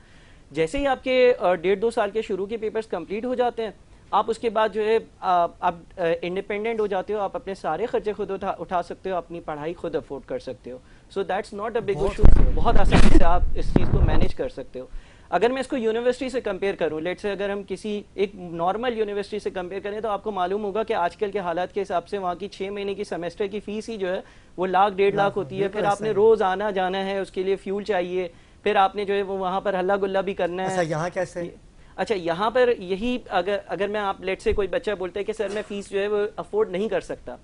जैसे ही आपके 1.5-2 साल के शुरू के पेपर्स कंप्लीट हो जाते हैं, आप उसके बाद जो है आप इंडिपेंडेंट हो जाते हो, आप अपने सारे खर्चे खुद उठा सकते हो, अपनी पढ़ाई खुद अफोर्ड कर सकते हो। So that's not a big issue, बहुत आसानी से आप इस चीज़ को मैनेज कर सकते हो। अगर मैं इसको यूनिवर्सिटी से कंपेयर करूं, लेट से अगर हम किसी एक नॉर्मल यूनिवर्सिटी से कंपेयर करें, तो आपको मालूम होगा कि आजकल के हालात के हिसाब से वहाँ की 6 महीने की सेमेस्टर की फीस ही जो है वो 1-1.5 लाख होती है। फिर आपने रोज़ आना जाना है, उसके लिए फ्यूल चाहिए, फिर आपने जो है वो वहाँ पर हल्ला गुल्ला भी करना है। अच्छा, यहाँ कैसे? अच्छा, यहाँ पर यही अगर मैं आप लेट से कोई बच्चा बोलता है कि सर मैं फ़ीस जो है वो अफोर्ड नहीं कर सकता,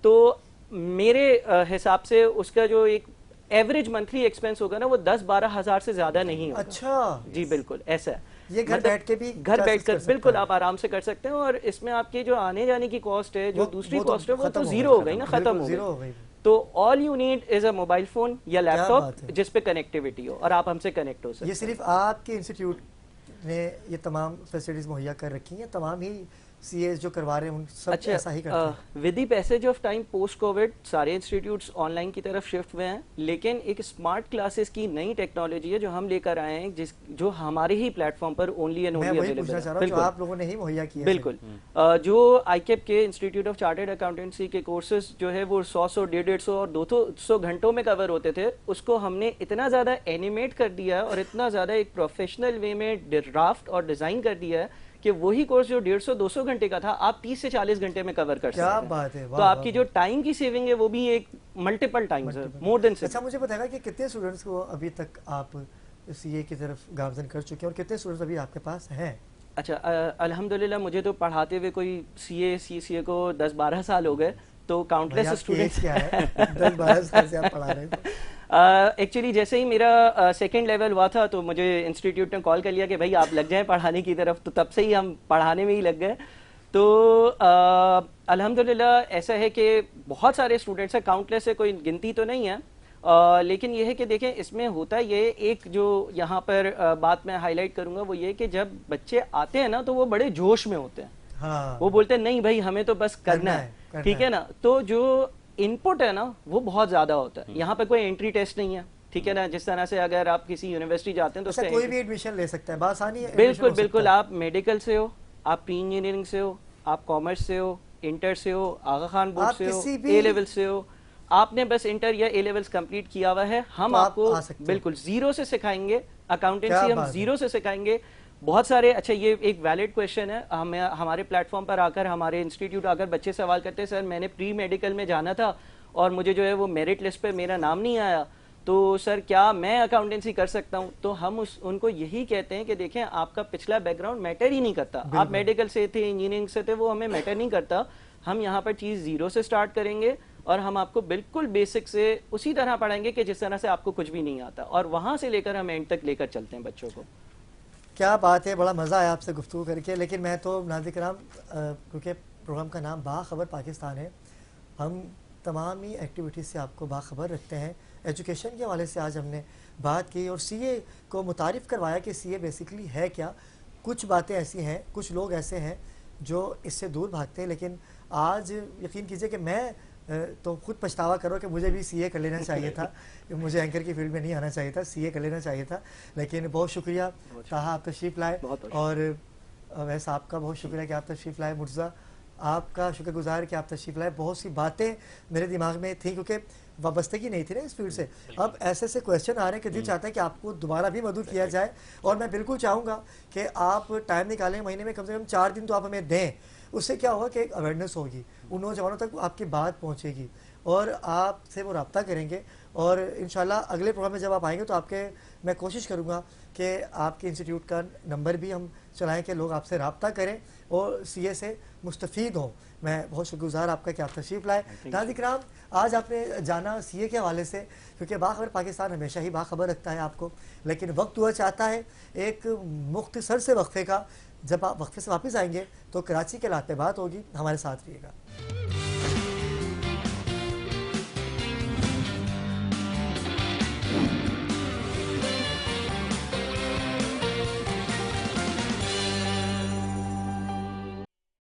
तो मेरे हिसाब से उसका जो एक एवरेज मंथली एक्सपेंस होगा ना, वो 10-12 हज़ार से ज़्यादा नहीं होगा। अच्छा जी बिल्कुल ऐसा है। ये घर बैठ के भी, घर बैठकर बिल्कुल आप आराम से कर सकते हैं, और इसमें आपकी जो आने जाने की कॉस्ट है, जो दूसरी कॉस्ट है, वो तो जीरो हो गई ना, खत्म हो गई। तो all you need is a mobile phone या लैपटॉप जिस पे कनेक्टिविटी हो और आप हमसे कनेक्ट हो सकते हैं। ये सिर्फ आपके इंस्टीट्यूट ने ये तमाम फैसिलिटीज़ मुहैया कर रखी हैं, तमाम ही सीए जो करवा रहे हैं उन सब ऐसा ही करते हैं? With the passage of time post Covid सारे इंस्टीट्यूट्स ऑनलाइन की तरफ शिफ्ट हुए हैं, लेकिन एक स्मार्ट क्लासेस की नई टेक्नोलॉजी है जो हम लेकर आए हैं, जो हमारे ही प्लेटफॉर्म पर ओनली एंड ओनली अवेलेबल है। बिल्कुल, आप लोगों ने ही मुहैया किया। बिल्कुल, जो आईकेप के इंस्टीट्यूट ऑफ चार्टर्ड अकाउंटेंसी के कोर्सेज जो है वो 100, 150 और 200 घंटों में कवर होते थे, उसको हमने इतना ज़्यादा एनिमेट कर दिया है और इतना ज़्यादा एक प्रोफेशनल वे में ड्राफ्ट और डिज़ाइन कर दिया है कि वही कोर्स जो 150-200 घंटे का था आप 30 से 40 घंटे में कवर कर सकते हैं। क्या बात है, तो आपकी जो टाइम की सेविंग है वो भी एक मल्टीपल टाइम्स है, मोर देन। अच्छा, मुझे बताएगा कि कितने स्टूडेंट्स को अभी तक आप सीए की तरफ गामजन कर चुके हैं और कितने स्टूडेंट्स अभी आपके पास हैं? अच्छा, अल्हम्दुलिल्लाह मुझे तो पढ़ाते हुए कोई सीए को 10-12 साल हो गए, तो काउंटलेस स्टूडेंट्स क्या है 10-12 साल से आप पढ़ा रहे हैं? एक्चुअली जैसे ही मेरा सेकंड लेवल हुआ था तो मुझे इंस्टीट्यूट ने कॉल कर लिया कि भाई आप लग जाएं पढ़ाने की तरफ, तो तब से ही हम पढ़ाने में ही लग गए। तो अल्हम्दुलिल्लाह ऐसा है कि बहुत सारे स्टूडेंट्स हैं, काउंटलेस है, कोई गिनती तो नहीं है, लेकिन यह है कि देखें इसमें होता ये एक जो यहाँ पर बात मैं हाईलाइट करूँगा वो ये कि जब बच्चे आते हैं ना तो वो बड़े जोश में होते हैं। हाँ। वो बोलते हैं नहीं भाई हमें तो बस करना है, ठीक है ना। तो जो इनपुट है ना वो बहुत ज्यादा होता है। यहाँ पे कोई एंट्री टेस्ट नहीं है, ठीक है ना, जिस तरह से अगर आप किसी यूनिवर्सिटी जाते हैं तो कोई भी एडमिशन ले सकता है, आसानी है। बिल्कुल बिल्कुल, आप मेडिकल से हो, आप प्री इंजीनियरिंग से हो, आप कॉमर्स से हो, इंटर से हो, आगा खान बोर्ड से हो, ए लेवल से हो, आपने बस इंटर या ए लेवल्स कंप्लीट किया हुआ है, हम आपको बिल्कुल जीरो से सिखाएंगे, अकाउंटेंसी हम जीरो से सिखाएंगे। बहुत सारे, अच्छा ये एक वैलिड क्वेश्चन है, हमें हमारे प्लेटफॉर्म पर आकर, हमारे इंस्टीट्यूट आकर बच्चे सवाल करते हैं सर मैंने प्री मेडिकल में जाना था और मुझे जो है वो मेरिट लिस्ट पे मेरा नाम नहीं आया, तो सर क्या मैं अकाउंटेंसी कर सकता हूं? तो हम उनको यही कहते हैं कि देखें आपका पिछला बैकग्राउंड मैटर ही नहीं करता, आप मेडिकल से थे, इंजीनियरिंग से थे, वो हमें मैटर नहीं करता। हम यहाँ पर चीज़ जीरो से स्टार्ट करेंगे और हम आपको बिल्कुल बेसिक से उसी तरह पढ़ाएंगे कि जिस तरह से आपको कुछ भी नहीं आता, और वहाँ से लेकर हम एंड तक लेकर चलते हैं बच्चों को। क्या बात है, बड़ा मज़ा आया आपसे गुफ्तगू करके। लेकिन मैं तो नाज़रीन किराम, क्योंकि प्रोग्राम का नाम बाखबर पाकिस्तान है, हम तमाम ही एक्टिविटीज़ से आपको बाखबर रखते हैं। एजुकेशन के हवाले से आज हमने बात की और सीए को मुतारिफ़ करवाया कि सीए बेसिकली है क्या। कुछ बातें ऐसी हैं, कुछ लोग ऐसे हैं जो इससे दूर भागते हैं, लेकिन आज यकीन कीजिए कि मैं तो खुद पछतावा करो कि मुझे भी सीए कर लेना चाहिए था, मुझे एंकर की फील्ड में नहीं आना चाहिए था, सीए कर लेना चाहिए था। लेकिन बहुत शुक्रिया ताहा, आप तशरीफ़ लाए, और वैसे आपका बहुत शुक्रिया कि आप तशरीफ़ लाए। मुर्ज़ा, आपका शुक्रगुजार कि आप तशरीफ़ लाए। बहुत सी बातें मेरे दिमाग में थी क्योंकि वाबस्तगी नहीं थी ना इस फील्ड से। अब ऐसे ऐसे क्वेश्चन आ रहे हैं कि दिल चाहता है कि आपको दोबारा भी मदद किया जाए, और मैं बिल्कुल चाहूँगा कि आप टाइम निकालें, महीने में कम से कम 4 दिन तो आप हमें दें। उससे क्या होगा कि एक अवेयरनेस होगी, उन नौजवानों तक आपकी बात पहुँचेगी और आपसे वो रब्ता करेंगे। और इंशाल्लाह अगले प्रोग्राम में जब आप आएंगे तो मैं कोशिश करूँगा कि आपके इंस्टीट्यूट का नंबर भी हम चलाएँ कि लोग आपसे रब्ता करें और सीए से मुस्तफ़ीद हों। मैं बहुत शुक्रगुजार आपका कि आप तशरीफ़ लाए। नाज़रीन किराम, आज आपने जाना सीए के हवाले से, क्योंकि बाखबर पाकिस्तान हमेशा ही बाखबर रखता है आपको, लेकिन वक्त हुआ चाहता है एक मुख्तसर से वक्फे का। जब आप वक्फे से वापस आएंगे तो कराची के हालात पे बात होगी। हमारे साथ रहिएगा।